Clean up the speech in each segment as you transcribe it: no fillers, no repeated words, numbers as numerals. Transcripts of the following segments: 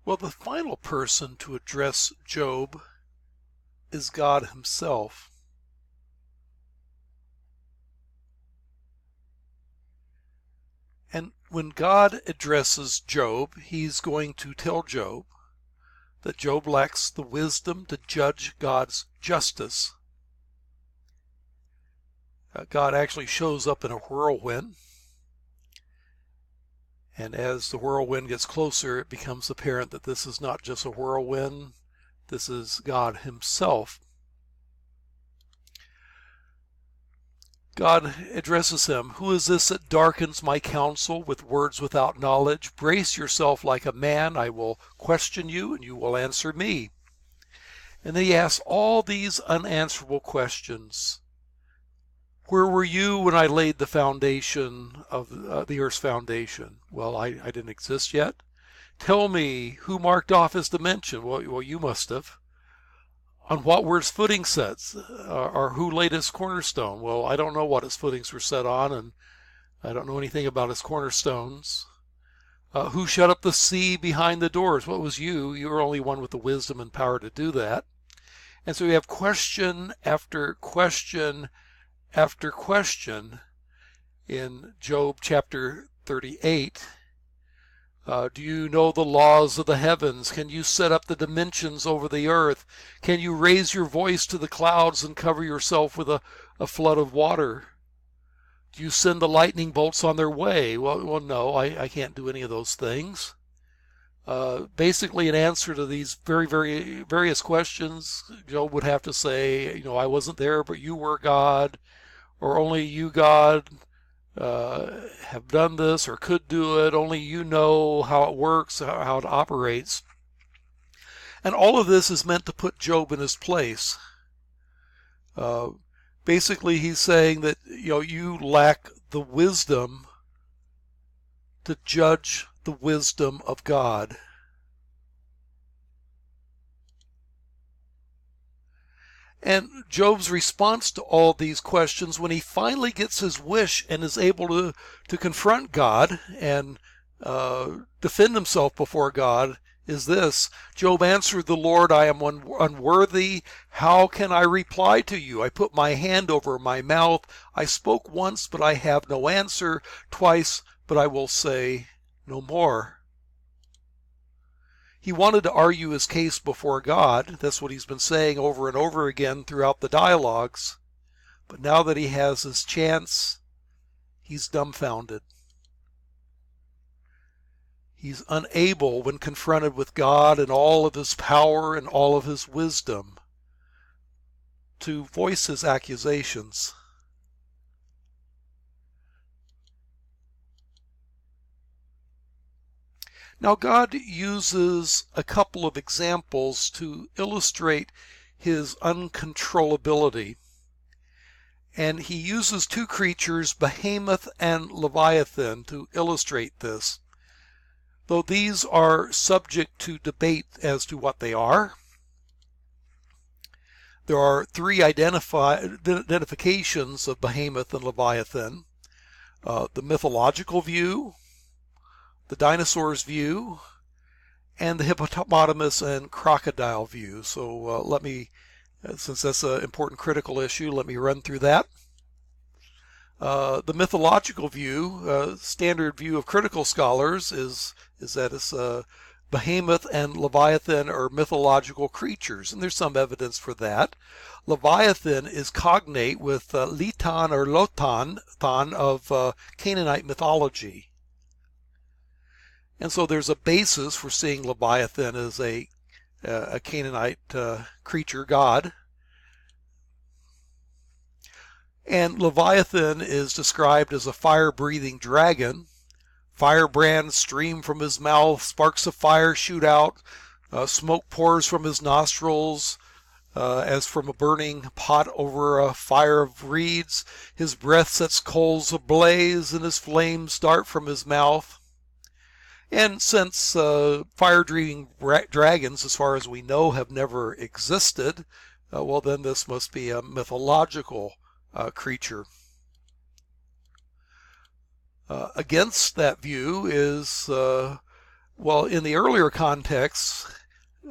Well, the final person to address Job is God himself. And when God addresses Job, he's going to tell Job that Job lacks the wisdom to judge God's justice. God actually shows up in a whirlwind, and as the whirlwind gets closer, it becomes apparent that this is not just a whirlwind, this is God himself. God addresses him, "Who is this that darkens my counsel with words without knowledge? Brace yourself like a man, I will question you, and you will answer me." And then he asks all these unanswerable questions. Where were you when I laid the foundation of the earth's foundation? Well, I didn't exist yet. Tell me, who marked off his dimension? Well, you must have. On what were his footing sets? Or who laid his cornerstone? Well, I don't know what his footings were set on, and I don't know anything about his cornerstones. Who shut up the sea behind the doors? What was you? You were only one with the wisdom and power to do that. And so we have question after question after question in Job chapter 38. Do you know the laws of the heavens? Can you set up the dimensions over the earth? Can you raise your voice to the clouds and cover yourself with a flood of water? Do you send the lightning bolts on their way? Well, no, I can't do any of those things. Basically, in answer to these very various questions, Job would have to say, I wasn't there, but you were God, or only you, God, have done this or could do it. Only you know how it works, how it operates. And all of this is meant to put Job in his place. Basically, he's saying that you lack the wisdom to judge the wisdom of God. And Job's response to all these questions, when he finally gets his wish and is able to confront God and defend himself before God, is this: Job answered the Lord, "I am unworthy. How can I reply to you? I put my hand over my mouth. I spoke once, but I have no answer. Twice, but I will say no more." He wanted to argue his case before God. That's what he's been saying over and over again throughout the dialogues. But now that he has his chance, he's dumbfounded. He's unable, when confronted with God and all of his power and all of his wisdom, to voice his accusations. Now, God uses a couple of examples to illustrate his uncontrollability. And he uses two creatures, Behemoth and Leviathan, to illustrate this. Though these are subject to debate as to what they are, there are three identifications of Behemoth and Leviathan: the mythological view, the dinosaurs view, and the hippopotamus and crocodile view. So let me, since that's an important critical issue, let me run through that. The mythological view, standard view of critical scholars, is that it's Behemoth and Leviathan are mythological creatures, and there's some evidence for that. Leviathan is cognate with Litan or Lotan of Canaanite mythology. And so there's a basis for seeing Leviathan as a Canaanite creature god. And Leviathan is described as a fire-breathing dragon. Firebrands stream from his mouth, sparks of fire shoot out, smoke pours from his nostrils as from a burning pot over a fire of reeds. His breath sets coals ablaze, and his flames dart from his mouth. And since fire-breathing dragons, as far as we know, have never existed, well, then this must be a mythological creature. Against that view is Well, in the earlier context,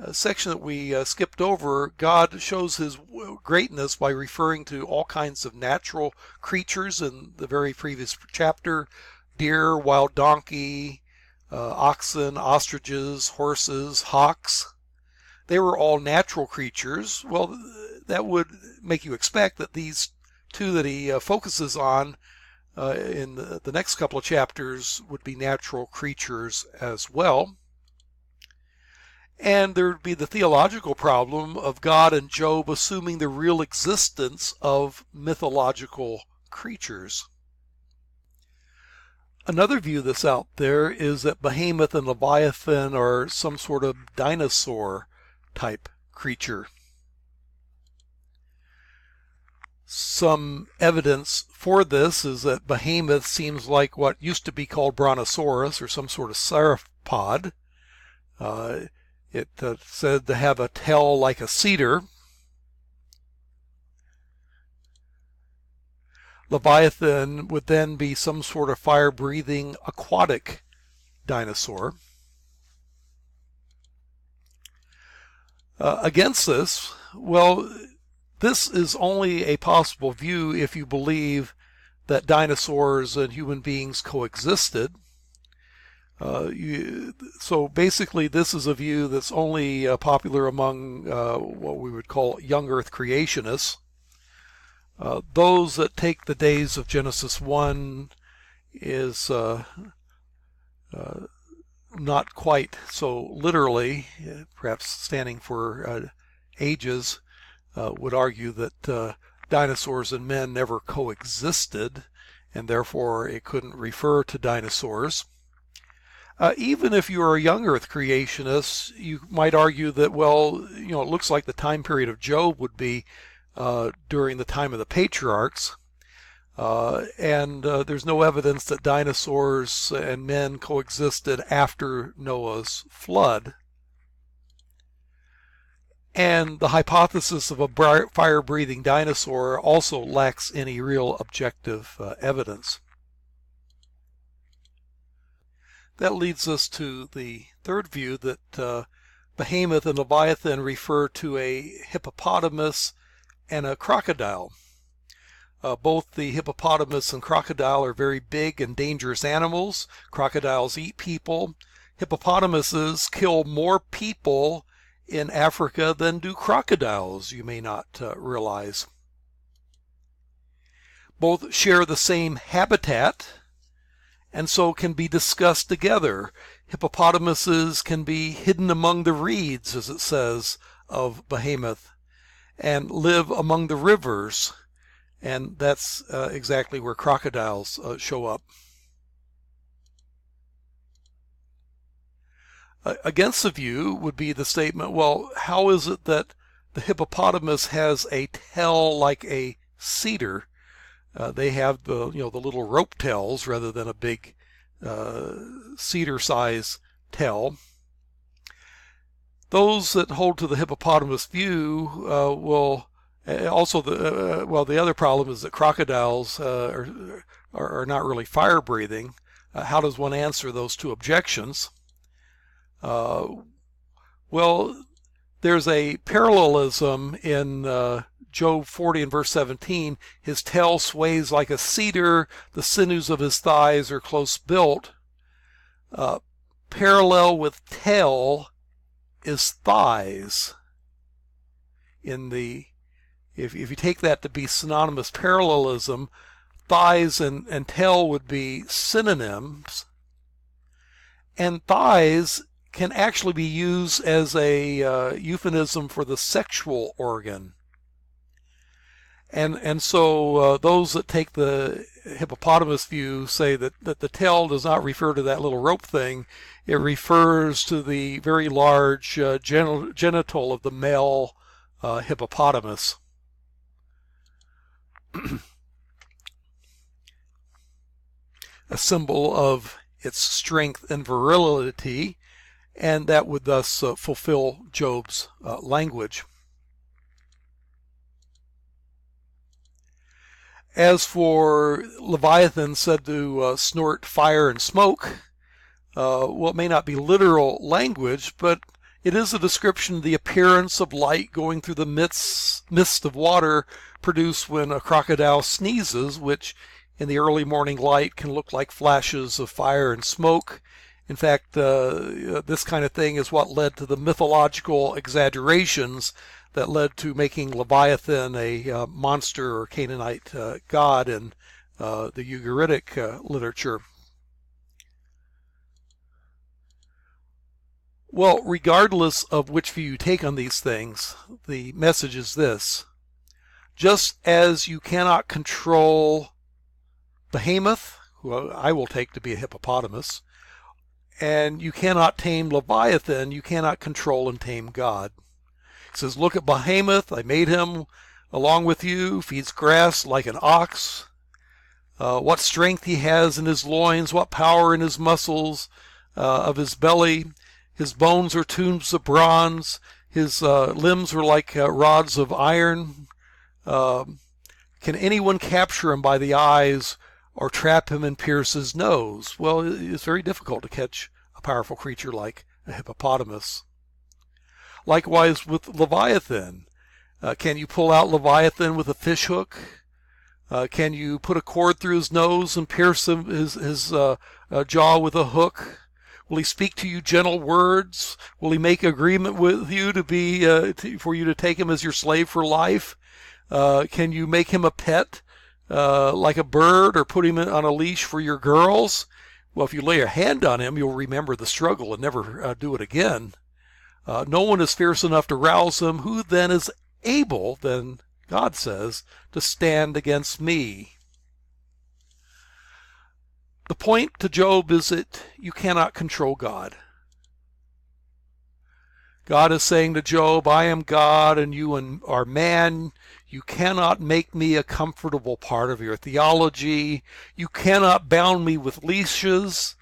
a section that we skipped over, God shows his greatness by referring to all kinds of natural creatures in the very previous chapter: deer, wild donkey, oxen, ostriches, horses, hawks. They were all natural creatures. Well, that would make you expect that these two that he focuses on in the next couple of chapters would be natural creatures as well. And there would be the theological problem of God and Job assuming the real existence of mythological creatures. Another view that's out there is that Behemoth and Leviathan are some sort of dinosaur type creature. Some evidence for this is that Behemoth seems like what used to be called Brontosaurus, or some sort of sauropod. It's said to have a tail like a cedar. Leviathan would then be some sort of fire-breathing aquatic dinosaur. Against this, well, this is only a possible view if you believe that dinosaurs and human beings coexisted. So basically, this is a view that's only popular among what we would call young Earth creationists. Those that take the days of Genesis 1 is not quite so literally, perhaps standing for ages, would argue that dinosaurs and men never coexisted, and therefore it couldn't refer to dinosaurs. Even if you are a young Earth creationist, you might argue that, well, it looks like the time period of Job would be during the time of the patriarchs, and there's no evidence that dinosaurs and men coexisted after Noah's flood. And the hypothesis of a fire-breathing dinosaur also lacks any real objective evidence. That leads us to the third view, that Behemoth and Leviathan refer to a hippopotamus and a crocodile. Both the hippopotamus and crocodile are very big and dangerous animals. Crocodiles eat people. Hippopotamuses kill more people in Africa than do crocodiles, you may not realize. Both share the same habitat, and so can be discussed together. Hippopotamuses can be hidden among the reeds, as it says of Behemoth, and live among the rivers, and that's exactly where crocodiles show up. Against the view would be the statement, well, how is it that the hippopotamus has a tail like a cedar? They have the little rope tails rather than a big cedar size tail. Those that hold to the hippopotamus view will also the other problem is that crocodiles are not really fire breathing. How does one answer those two objections? Well, there's a parallelism in Job 40 and verse 17. His tail sways like a cedar, the sinews of his thighs are close built. Parallel with tail is thighs. If you take that to be synonymous parallelism, thighs and tail would be synonyms, and thighs can actually be used as a euphemism for the sexual organ. And so those that take the hippopotamus view say that the tail does not refer to that little rope thing. It refers to the very large genital of the male hippopotamus. A symbol of its strength and virility, and that would thus fulfill Job's language. As for Leviathan, said to snort fire and smoke, Well, it may not be literal language, but it is a description of the appearance of light going through the mist of water produced when a crocodile sneezes, which in the early morning light can look like flashes of fire and smoke. In fact, this kind of thing is what led to the mythological exaggerations that led to making Leviathan a monster or Canaanite god in the Ugaritic literature. Well, regardless of which view you take on these things, the message is this. Just as you cannot control Behemoth, who I will take to be a hippopotamus, and you cannot tame Leviathan, you cannot control and tame God. He says, look at Behemoth, I made him along with you, feeds grass like an ox. What strength he has in his loins, what power in his muscles of his belly. His bones are tubes of bronze. His limbs are like rods of iron. Can anyone capture him by the eyes or trap him and pierce his nose? Well, it's very difficult to catch a powerful creature like a hippopotamus. Likewise with Leviathan. Can you pull out Leviathan with a fish hook? Can you put a cord through his nose and pierce his jaw with a hook? Will he speak to you gentle words? Will he make agreement with you for you to take him as your slave for life? Can you make him a pet like a bird, or put him on a leash for your girls? Well, if you lay a hand on him, you'll remember the struggle and never do it again. No one is fierce enough to rouse him. Who then is able, then God says, to stand against me? The point to Job is that you cannot control God. God is saying to Job, I am God and you are man. You cannot make me a comfortable part of your theology. You cannot bound me with leashes.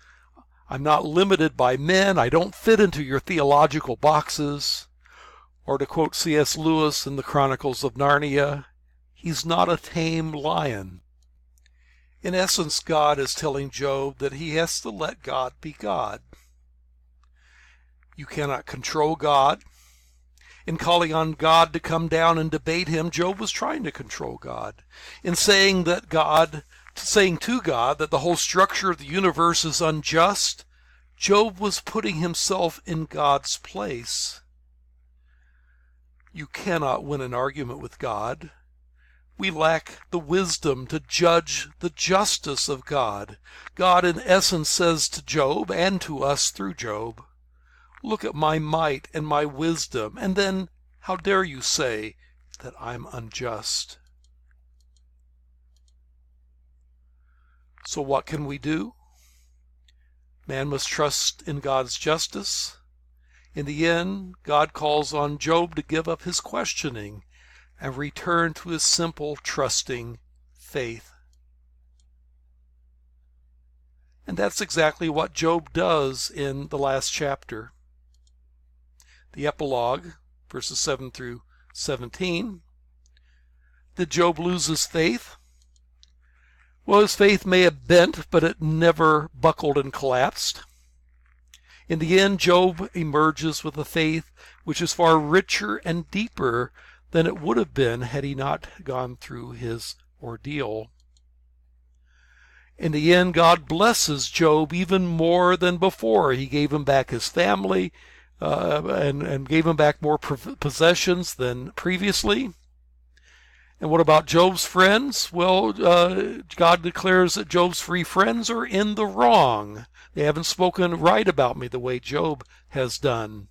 I'm not limited by men. I don't fit into your theological boxes. Or to quote C.S. Lewis in the Chronicles of Narnia, he's not a tame lion. In essence, God is telling Job that he has to let God be God. You cannot control God. In calling on God to come down and debate him, Job was trying to control God. In saying to God that the whole structure of the universe is unjust, Job was putting himself in God's place. You cannot win an argument with God. We lack the wisdom to judge the justice of God. God, in essence, says to Job and to us through Job, look at my might and my wisdom, and then how dare you say that I'm unjust? So what can we do? Man must trust in God's justice. In the end, God calls on Job to give up his questioning and return to his simple, trusting faith. And that's exactly what Job does in the last chapter. The epilogue, verses 7 through 17. Did Job lose his faith? Well, his faith may have bent, but it never buckled and collapsed. In the end, Job emerges with a faith which is far richer and deeper than it would have been had he not gone through his ordeal. In the end, God blesses Job even more than before. He gave him back his family and gave him back more possessions than previously. And what about Job's friends? Well, God declares that Job's three friends are in the wrong. They haven't spoken right about me the way Job has done.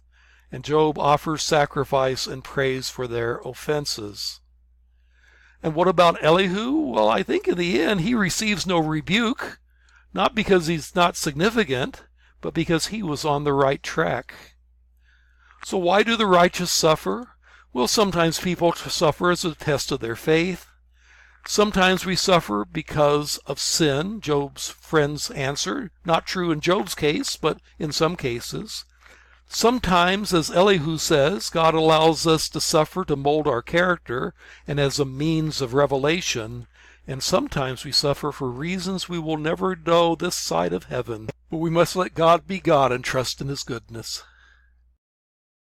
And Job offers sacrifice and praise for their offenses. And what about Elihu? Well, I think in the end he receives no rebuke, not because he's not significant, but because he was on the right track. So why do the righteous suffer? Well, sometimes people suffer as a test of their faith. Sometimes we suffer because of sin, Job's friends answer. Not true in Job's case, but in some cases. Sometimes, as Elihu says, God allows us to suffer to mold our character and as a means of revelation. And sometimes we suffer for reasons we will never know this side of heaven. But we must let God be God and trust in His goodness.